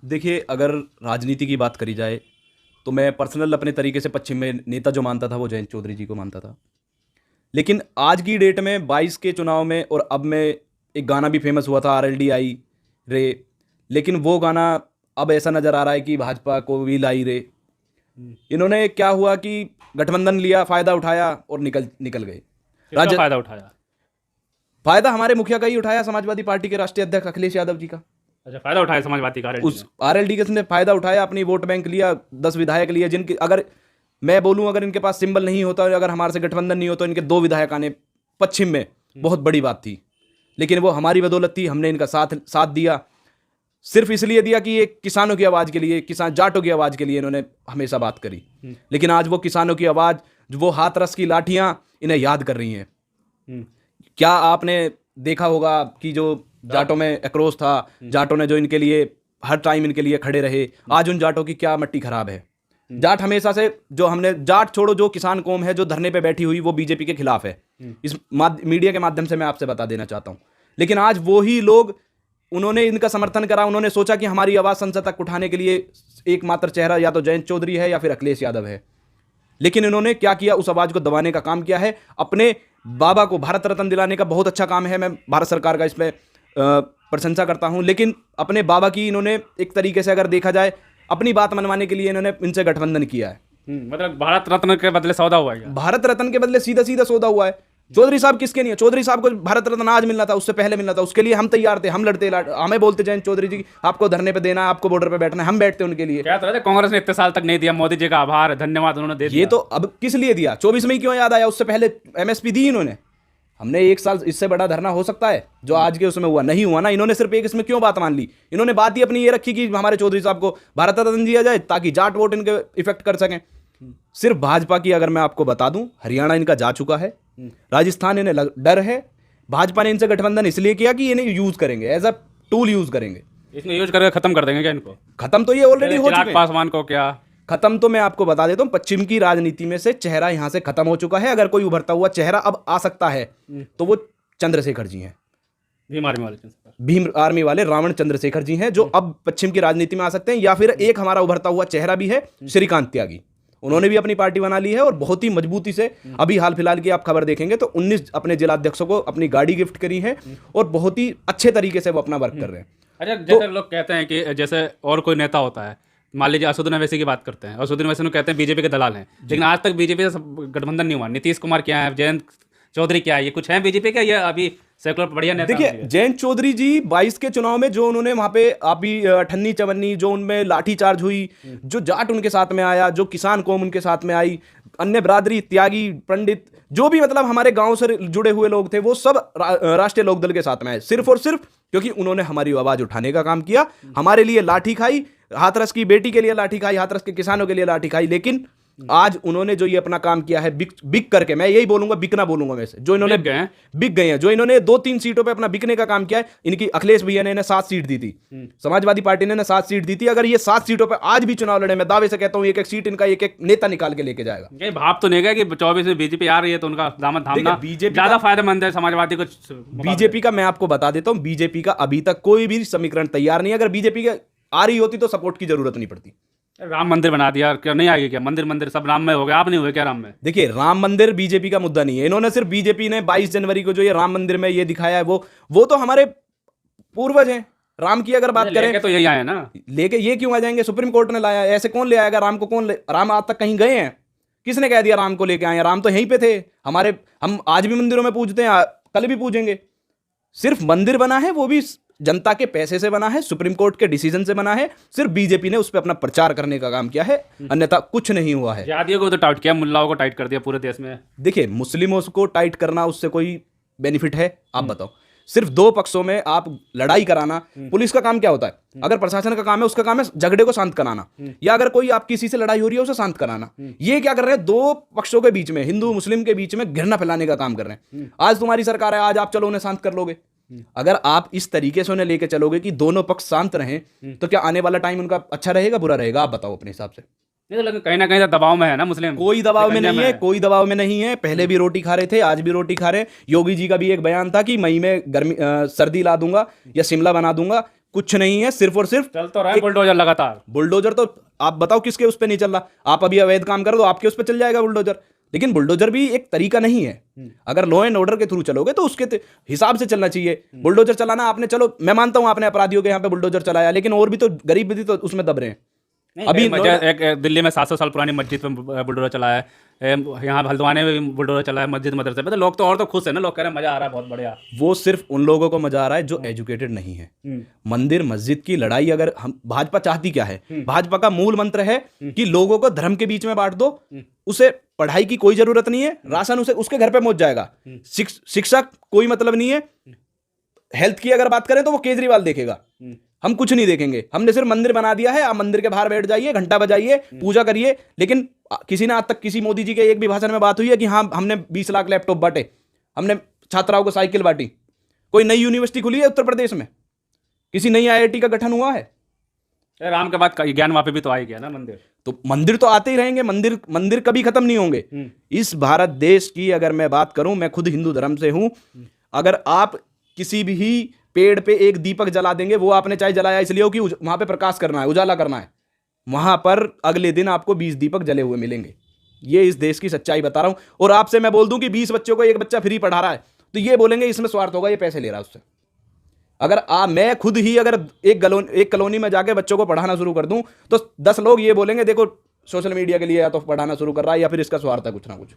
देखिए, अगर राजनीति की बात करी जाए, तो मैं पर्सनल अपने तरीके से पश्चिम में नेता जो मानता था, वो जयंत चौधरी जी को मानता था। लेकिन आज की डेट में 22 के चुनाव में और अब में एक गाना भी फेमस हुआ था, आरएलडी आई रे, लेकिन वो गाना अब ऐसा नज़र आ रहा है कि भाजपा को भी लाई रे। इन्होंने क्या हुआ कि गठबंधन लिया, फ़ायदा उठाया और निकल निकल गए। किसका फायदा उठाया? फ़ायदा हमारे मुखिया का ही उठाया, समाजवादी पार्टी के राष्ट्रीय अध्यक्ष अखिलेश यादव जी का। अच्छा, फायदा उठाया समाजवादी का उस आरएलडी के ने फायदा उठाया, अपनी वोट बैंक लिया, 10 विधायक लिए, जिनके अगर मैं बोलूं अगर इनके पास सिंबल नहीं होता, अगर हमारे से गठबंधन नहीं होता, इनके 2 विधायक आने पश्चिम में बहुत बड़ी बात थी। लेकिन वो हमारी बदौलत थी, हमने इनका साथ दिया। सिर्फ इसलिए दिया कि ये किसानों की आवाज़ के लिए, किसान जाटों की आवाज़ के लिए इन्होंने हमेशा बात करी। लेकिन आज वो किसानों की आवाज़, वो हाथरस की लाठियां इन्हें याद कर रही हैं। क्या आपने देखा होगा कि जो जाटों में एक्रोश था, जाटों ने जो इनके लिए हर टाइम इनके लिए खड़े रहे, आज उन जाटों की क्या मट्टी खराब है। जाट हमेशा से जो हमने, जाट छोड़ो, जो किसान कौम है जो धरने पे बैठी हुई, वो बीजेपी के खिलाफ है। इस मीडिया के माध्यम से मैं आपसे बता देना चाहता हूं। लेकिन आज वो ही लोग, उन्होंने इनका समर्थन करा, उन्होंने सोचा कि हमारी आवाज़ संसद तक उठाने के लिए एकमात्र चेहरा या तो जयंत चौधरी है या फिर अखिलेश यादव है। लेकिन इन्होंने क्या किया, उस आवाज़ को दबाने का काम किया है। अपने बाबा को भारत रत्न दिलाने का बहुत अच्छा काम है, मैं भारत सरकार का इसमें प्रशंसा करता हूं। लेकिन अपने बाबा की इन्होंने एक तरीके से अगर देखा जाए, अपनी बात मनवाने के लिए इन्होंने इनसे गठबंधन किया है। मतलब भारत रत्न के बदले सौदा हुआ है। भारत रत्न के बदले सीधा सीधा सौदा हुआ है। चौधरी साहब किसके नहीं है? चौधरी साहब को भारत रत्न आज मिलना था, उससे पहले मिलना था, उसके लिए हम तैयार थे, हम लड़ते, हमें बोलते जयंत चौधरी जी आपको धरने पे देना है, आपको बॉर्डर पे बैठना है, हम बैठते उनके लिए। क्या तरह कांग्रेस ने इतने साल तक नहीं दिया, मोदी जी का आभार धन्यवाद उन्होंने दे दिया। ये तो अब किस लिए दिया? 24 में क्यों याद आया? उससे पहले एमएसपी दी इन्होंने। हमने 1 साल इससे बड़ा धरना हो सकता है जो आज के उसमें हुआ? नहीं हुआ ना। इन्होंने सिर्फ एक इसमें क्यों बात मान ली? इन्होंने बात ही अपनी ये रखी कि हमारे चौधरी साहब को भारत रत्न दिया जाए ताकि जाट वोट इनके इफेक्ट कर सकें। सिर्फ भाजपा की अगर मैं आपको बता दूं, हरियाणा इनका जा चुका है, राजस्थान इन्हें डर है। भाजपा ने इनसे गठबंधन इसलिए किया कि इन्हें यूज करेंगे, एज अ टूल यूज करेंगे। इसमें यूज करके खत्म कर देंगे क्या इनको? खत्म तो ये ऑलरेडी हो चुके हैं। पासवान को क्या खत्म तो मैं आपको बता देता हूं, पश्चिम की राजनीति में से चेहरा यहां से खत्म हो चुका है। अगर कोई उभरता हुआ चेहरा अब आ सकता है तो वो चंद्रशेखर जी हैं, भीम आर्मी वाले रावण चंद्रशेखर जी हैं, जो अब पश्चिम की राजनीति में आ सकते हैं। या फिर एक हमारा उभरता हुआ चेहरा भी है, श्रीकांत त्यागी। उन्होंने भी अपनी पार्टी बना ली है और बहुत ही मजबूती से। अभी हाल फिलहाल की आप खबर देखेंगे तो 19 अपने जिलाध्यक्षों को अपनी गाड़ी गिफ्ट करी है और बहुत ही अच्छे तरीके से वो अपना वर्क कर रहे हैं। अच्छा, जैसे लोग कहते हैं कि जैसे और कोई नेता होता है, मान लीजिए असदुद्दीन ओवैसी की बात करते हैं, असदुद्दीन ओवैसी कहते हैं बीजेपी के दलाल हैं, लेकिन आज तक बीजेपी से गठबंधन नहीं हुआ। नीतीश कुमार क्या है, जयंत चौधरी क्या है, ये कुछ है बीजेपी का? ये अभी सेकुलर बढ़िया नेता? देखिए, जयंत चौधरी जी 22 के चुनाव में जो उन्होंने वहां पे अभी ठन्नी चवन्नी, जो उनमें लाठीचार्ज हुई, जो जाट उनके साथ में आया, जो किसान कौम उनके साथ में आई, अन्य बिरादरी, त्यागी, पंडित, जो भी मतलब हमारे गांव से जुड़े हुए लोग थे, वो सब राष्ट्रीय लोकदल के साथ में आए, सिर्फ और सिर्फ क्योंकि उन्होंने हमारी आवाज उठाने का काम किया। हमारे लिए लाठी खाई, हाथरस की बेटी के लिए लाठी खाई, हाथरस के किसानों के लिए लाठी खाई। लेकिन आज उन्होंने जो ये अपना काम किया है, बिक करके, मैं यही बोलूंगा, बिकना बोलूंगा वैसे, जो इन्होंने बिक गए हैं, जो इन्होंने 2-3 सीटों पे अपना बिकने का काम किया है। इनकी अखिलेश भैया ने इन्हें 7 सीट दी थी, समाजवादी पार्टी ने 7 सीट दी थी। अगर ये 7 सीटों पे आज भी चुनाव लड़े, मैं दावे से कहता हूं एक एक सीट इनका एक एक नेता निकाल के लेके जाएगा। ये भाव तो नहीं गया कि 24 में बीजेपी आ रही है तो उनका दामन थामना बीजेपी ज्यादा फायदेमंद है समाजवादी को? बीजेपी का मैं आपको बता देता हूं, बीजेपी का अभी तक कोई भी समीकरण तैयार नहीं है। अगर बीजेपी आ रही होती तो सपोर्ट की जरूरत नहीं पड़ती। राम मंदिर बना दिया, क्या नहीं आएगी क्या? मंदिर सब राम में हो गया, आप नहीं हुए क्या राम में? देखिए, राम मंदिर बीजेपी का मुद्दा नहीं है। इन्होंने सिर्फ, बीजेपी ने 22 जनवरी को जो ये राम मंदिर में ये दिखाया है, वो तो हमारे पूर्वज हैं। राम की अगर बात करें तो यही आए ना, लेके ये क्यों आ जाएंगे? सुप्रीम कोर्ट ने लाया, ऐसे कौन ले आएगा राम को? राम आज तक कहीं गए हैं? किसने कह दिया राम को लेके आए? राम तो यहीं पे थे हमारे। हम आज भी मंदिरों में पूजते हैं, कल भी पूजेंगे। सिर्फ मंदिर बना है, वो भी जनता के पैसे से बना है, सुप्रीम कोर्ट के डिसीजन से बना है। सिर्फ बीजेपी ने उस पर अपना प्रचार करने का काम किया है, अन्यथा कुछ नहीं हुआ है। जातियों को तो टाइट किया, मुल्लाओं को टाइट कर दिया पूरे देश में। देखिए, मुस्लिमों को टाइट करना, उससे कोई बेनिफिट है? आप बताओ। सिर्फ 2 पक्षों में आप लड़ाई कराना, पुलिस का काम क्या होता है? अगर प्रशासन का काम है, उसका काम है झगड़े को शांत कराना, या अगर कोई आप किसी से लड़ाई हो रही है उसे शांत कराना। ये क्या कर रहे हैं? 2 पक्षों के बीच में, हिंदू मुस्लिम के बीच में घृणा फैलाने का काम कर रहे हैं। आज तुम्हारी सरकार है, आज आप चलो उन्हें शांत कर लोगे। अगर आप इस तरीके से उन्हें लेके चलोगे कि दोनों पक्ष शांत रहें, तो क्या आने वाला टाइम उनका अच्छा रहेगा, बुरा रहेगा? आप बताओ अपने हिसाब से। नहीं तो लेकिन कहीं ना कहीं तो दबाव में है ना मुस्लिम। कोई दबाव में नहीं है, कोई दबाव में नहीं है। पहले भी रोटी खा रहे थे, आज भी रोटी खा रहे हैं। योगी जी का भी एक बयान था कि मई में गर्मी सर्दी ला दूंगा या शिमला बना दूंगा। कुछ नहीं है, सिर्फ और सिर्फ चल तो रहा है बुलडोजर लगातार। बुलडोजर तो आप बताओ किसके उस पर नहीं चल रहा। आप अभी अवैध काम कर दो, आपके उस पर चल जाएगा बुलडोजर। लेकिन बुलडोजर भी एक तरीका नहीं है। अगर लॉ एंड ऑर्डर के थ्रू चलोगे तो उसके हिसाब से चलना चाहिए। बुलडोजर चलाना आपने, चलो मैं मानता हूं आपने अपराधियों के यहाँ पे बुलडोजर चलाया, लेकिन और भी तो गरीब भी तो उसमें दब रहे हैं। अभी एक दिल्ली में 700 साल पुरानी मस्जिद में बुलडोजर चला है, यहाँ हल्द्वानी में भी बुलडोजर चला है मस्जिद मदरसे में। तो लोग तो और तो खुश है ना, लोग कह रहे हैं मजा आ रहा है, बहुत बढ़िया। वो सिर्फ उन लोगों को मजा आ रहा है जो एजुकेटेड नहीं है। मंदिर मस्जिद की लड़ाई अगर हम, भाजपा चाहती क्या है? भाजपा का मूल मंत्र है कि लोगों को धर्म के बीच में बांट दो, उसे पढ़ाई की कोई जरूरत नहीं है, राशन उसे उसके घर पे पहुंच जाएगा, शिक्षा कोई मतलब नहीं है। हेल्थ की अगर बात करें तो वो केजरीवाल देखेगा, हम कुछ नहीं देखेंगे। हमने सिर्फ मंदिर बना दिया है, आप मंदिर के बाहर बैठ जाइए, घंटा बजाइए, पूजा करिए। लेकिन किसी ने आज तक किसी मोदी जी के एक भी भाषण में बात हुई है कि हाँ हमने 20 लाख लैपटॉप बांटे, हमने छात्राओं को साइकिल बांटी? कोई नई यूनिवर्सिटी खुली है उत्तर प्रदेश में? किसी नई IIT का गठन हुआ है? राम के बाद ज्ञान वहां पे भी तो आ ही गया ना मंदिर। तो मंदिर तो आते ही रहेंगे, मंदिर कभी खत्म नहीं होंगे। इस भारत देश की अगर मैं बात करूं, मैं खुद हिंदू धर्म से हूं, अगर आप किसी भी पेड़ पे एक दीपक जला देंगे, वो आपने चाहे जलाया इसलिए हो कि वहां पे प्रकाश करना है, उजाला करना है, वहां पर अगले दिन आपको 20 दीपक जले हुए मिलेंगे। ये इस देश की सच्चाई बता रहा हूं। और आपसे मैं बोल दूं कि 20 बच्चों को एक बच्चा फ्री पढ़ा रहा है, तो ये बोलेंगे इसमें स्वार्थ होगा, ये पैसे ले रहा है उससे। अगर मैं खुद ही अगर एक कॉलोनी में जाके बच्चों को पढ़ाना शुरू कर दूं, तो 10 लोग ये बोलेंगे देखो सोशल मीडिया के लिए या तो पढ़ाना शुरू कर रहा है या फिर इसका स्वार्थ है कुछ ना कुछ।